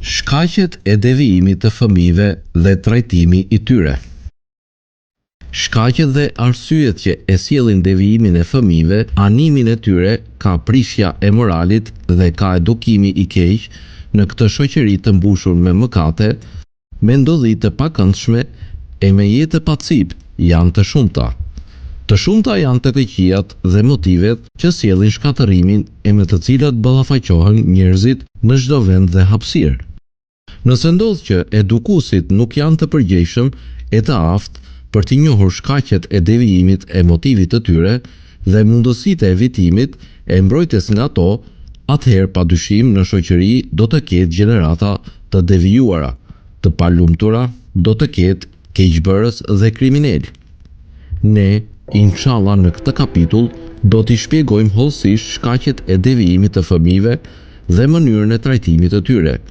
Shkaqet e devijimit të fëmijëve dhe trajtimi i tyre. Shkaqet dhe arsyet që e sjellin devijimin e fëmijëve, animin e tyre ka prishja e moralit dhe ka edukimi i keq në këtë shoqëri të mbushur me mëkate, me ndodhi të pakëndshme e me jetë pa cip, janë të shumta. Të shumta janë të keqijat dhe motivet që sjellin shkatërimin e me të cilat ballafaqohen njerëzit në çdo vend dhe hapësirë. Nëse ndodh që edukuesit nuk janë të përgjegjshëm e të aftë për të njohur shkaqet e devijimit e motivit të tyre dhe mundësitë e evitimit e mbrojtjes nga to, atëherë padyshim në shoqëri do të ketë gjenerata të devijuara, të palumtura, do të ketë keqbërës dhe kriminal. Ne, inshallah, në këtë kapitull do t'i shpjegojmë hollësisht shkaqet e devijimit të fëmijëve dhe mënyrën e trajtimit të tyre,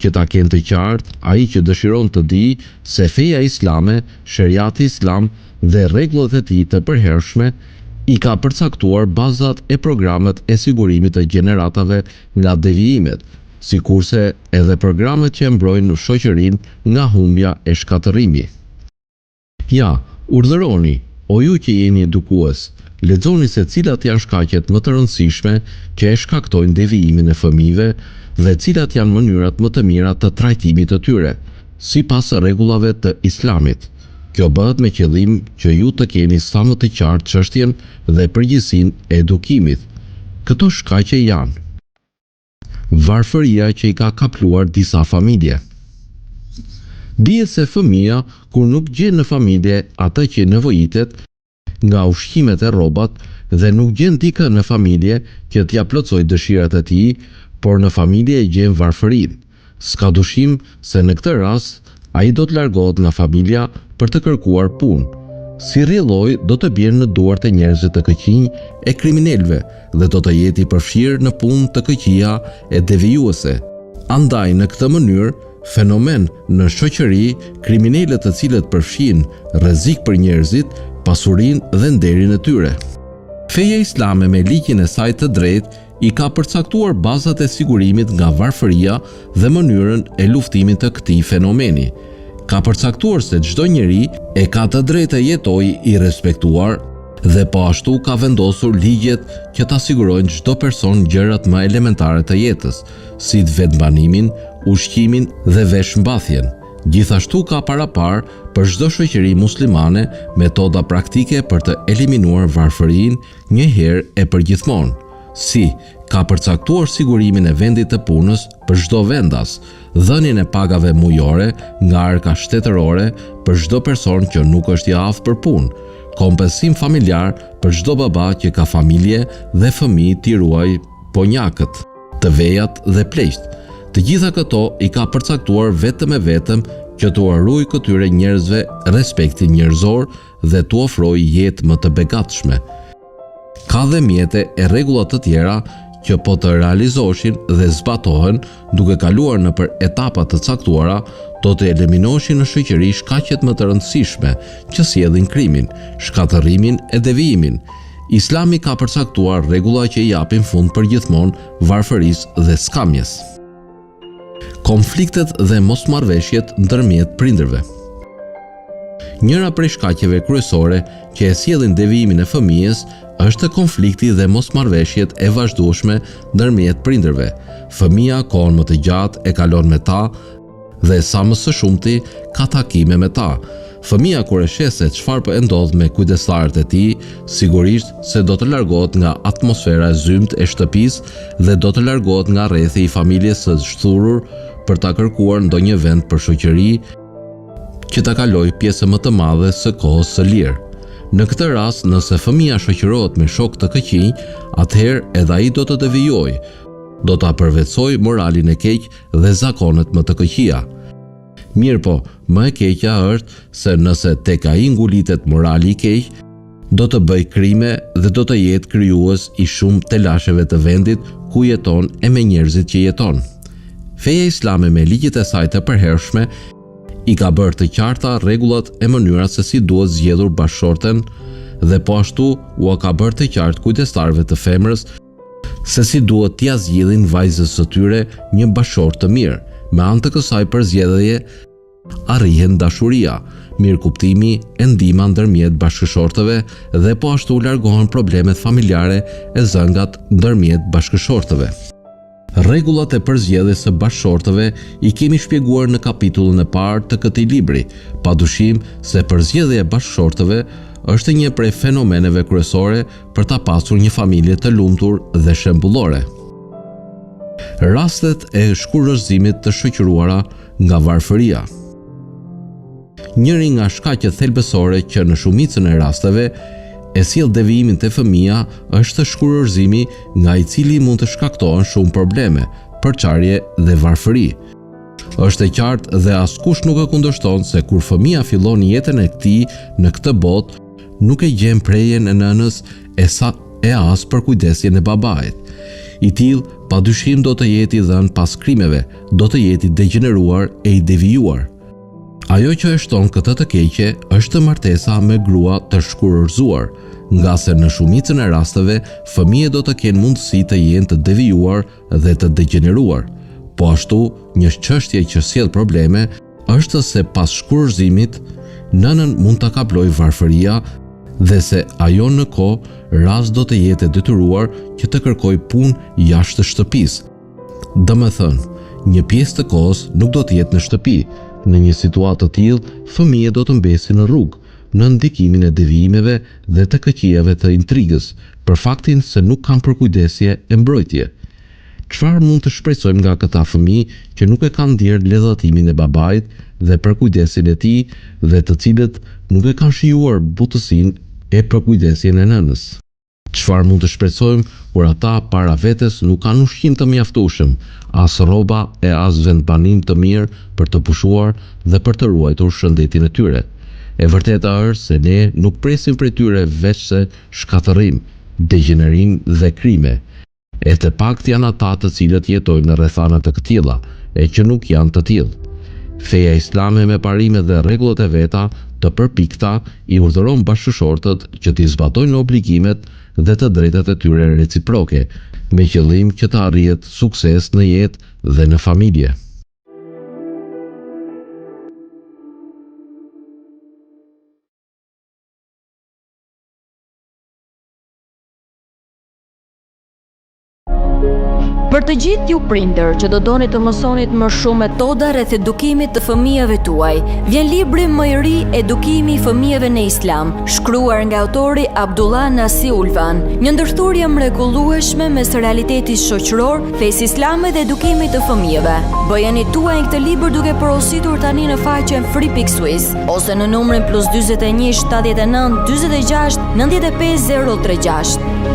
që ta kenë të qartë ai që dëshiron të di se feja islame, sheriati islam dhe rregullat e tij të përhershme i ka përcaktuar bazat e programet e sigurimit të gjeneratave nga devijimet, sikurse edhe programet që mbrojnë shoqërinë nga humbja e shkatërrimit. Ja, urdhëroni, o ju që jeni edukues, lexoni se cilat janë shkaqet më të rëndësishme që e shkaktojnë devijimin e fëmijëve dhe cilat janë mënyrat më të mira të trajtimit të tyre, sipas rregullave të Islamit. Kjo bëhet me qëllim që ju të keni sa më të qartë çështjen dhe përgjegjësinë e edukimit. Këto shkaqe janë: varfëria që i ka kapluar disa familje. Dihet se fëmia, kur nuk gjen në familje atë që nevojitet nga ushqimet e rrobat dhe nuk gjen dikë në familje që t'ia plotësojë dëshirat e tij, por në familje e gjen varfërinë. S'ka dyshim se në këtë rast ai do të largohet nga familja për të kërkuar punë. Si rrjedhoj do të bjerë në duart e njerëzve të këqij e kriminalëve dhe do të jetë i përfshirë në punë të këqija e devijuese. Andaj në këtë mënyrë, fenomen në shoqëri, kriminalët të cilët përfshin rrezik për njerëzit, pasurinë dhe nderin e tyre. Feja islame me ligjin e saj të drejtë i ka përcaktuar bazat e sigurimit nga varfëria dhe mënyrën e luftimit të këtij fenomeni. Ka përcaktuar se çdo njeri e ka të drejtë të jetojë i respektuar dhe po ashtu ka vendosur ligjet që ta sigurojnë çdo person gjërat më elementare të jetës, si vetbanimin, ushqimin dhe veshmbathjen. Gjithashtu ka parapar për çdo shoqëri muslimane metoda praktike për të eliminuar varfërinë një herë e përgjithmonë. Si ka përcaktuar sigurimin e vendit të punës për çdo vendas, dhënien e pagave mujore nga arka shtetërore për çdo person që nuk është i aftë për punë, kompensim familjar për çdo baba që ka familje dhe fëmijë t'i ruaj ponjakët, të vejat dhe pleqt. Të gjitha këto i ka përcaktuar vetëm e vetëm që t'u ruaj këtyre njerëzve respektin njerëzor dhe t'u ofrojë jetë më të begatshme. Ka dhe mjete e rregullat të tjera që po të realizoshin dhe zbatohen duke kaluar nëpër etapa të caktuara, do të eliminoheshin në shoqëri shkaqet më të rëndësishme që sjellin krimin, shkatërrimin e devijimin. Islami ka përcaktuar rregulla që i japin fund përgjithmonë varfërisë dhe skamjes. Konfliktet dhe mosmarrveshjet ndërmjet prindërve. Njëra prej shkaqeve kryesore që e sjellin devijimin e fëmijës është konflikti dhe mosmarrveshjet e vazhdueshme ndërmjet prindërve. Fëmia kohën më të gjatë e kalon me ta dhe sa më së shumti ka takime me ta. Fëmia kur e sheh se çfarë po ndodh me kujdestarët e tij, sigurisht se do të largohet nga atmosfera e zymt e shtëpisë dhe do të largohet nga rrethi i familjes së shturur për ta kërkuar ndonjë vend për shoqëri që ta kalojë pjesë më të madhe së kohës së lirë. Në këtë rast, nëse fëmia shoqërohet me shok të këqij, atëherë edhe ai do të devijojë, do ta përvetsojë moralin e keq dhe zakonet më të këqija. Mirë po, më e keqja është se nëse tek ai ngulitet morali i keq, do të bëj krime dhe do të jetë krijues i shumë telasheve të vendit ku jeton e me njerëzit që jeton. Feja islame me ligjet e saj të përhershme i ka bërë të qarta rregullat e mënyrat se si duhet zgjedhur bashkëshorten dhe po ashtu u ka bërë të qartë kujdestarëve të femrës se si duhet t'ia zgjidhin vajzës së tyre një bashkëshort të mirë. Me anë të kësaj përzgjedhjeje arrihen dashuria, mirëkuptimi e ndihma ndërmjet bashkëshortëve dhe po ashtu largohen problemet familjare e zëngat ndërmjet bashkëshortëve. Rregullat e përzgjedhjes së bashkëshortëve i kemi shpjeguar në kapitullin e parë të këtij libri. Padyshim se përzgjedhja e bashkëshortëve është një prej fenomeneve kryesore për ta pasur një familje të lumtur dhe shembullore. Rastet e shkurrëzimit të shoqëruara nga varfëria. Njëri nga shkaqet thelbësore që në shumicën e rasteve e sjell devijimin te fëmia është shkurrëzimi nga i cili mund të shkaktohen shumë probleme, përçarje dhe varfëri. Është e qartë dhe askush nuk e kundërshton se kur fëmia fillon jetën e tij në këtë botë, nuk e gjen prejen e nënës e as për kujdesjen e babait. I tillë padyshim do të jetë i dhënë pas krimeve, do të jetë i degeneruar e i devijuar. Ajo që e shton këtë të keqe është martesa me grua të shkurrëzuar, nga se në shumicën e rasteve fëmijët do të kenë mundësi të jenë të devijuar dhe të degeneruar. Po ashtu, një çështje që sjell probleme është se pas shkurrëzimit nënën mund ta kaplojë varfëria dhe se ajo në kohë rast do të jetë e detyruar që të kërkojë punë jashtë shtëpisë. Domethënë, një pjesë të kohës nuk do të jetë në shtëpi. Në një situatë të tillë, fëmijët do të mbesin në rrugë, në ndikimin e devijimeve dhe të këqijave të intrigës, për faktin se nuk kanë përkujdesje e mbrojtje. Çfarë mund të shpresojmë nga këta fëmijë që nuk e kanë ndier lëdhatimin e babait dhe përkujdesin e tij dhe të cilët nuk e kanë shijuar butësinë e përkujdesjen e nënës? Çfarë mund të shpresojmë kur ata para vetes nuk kanë ushqim të mjaftueshëm, as rroba e as vendbanim të mirë për të pushuar dhe për të ruajtur shëndetin e tyre? E vërteta është se ne nuk presim prej tyre veç se shkatërrim, degenerim dhe krime. E të pakët janë ata të cilët jetojnë në rrethana të këtilla, e që nuk janë të tillë. Feja islame me parimet dhe rregullat e veta të përpikta i urdhëron bashkëshortët që t'i zbatojnë obligimet dhe të drejtat e tyre reciproke, me qëllim që të arrihet sukses në jetë dhe në familje. Për të gjithë ju prindër që do doni të mësonit më shumë metoda rreth edukimit të fëmijëve tuaj, vjen libri më i ri Edukimi i fëmijëve në Islam, shkruar nga autori Abdullah Nasi Ulvan, një ndërthurje mrekullueshme mes realitetit shoqëror, fesë islame dhe edukimit të fëmijëve. Bëjeni tuaj këtë libër duke porositur tani në faqen free.swiss ose në numrin +41 79 46 95 036.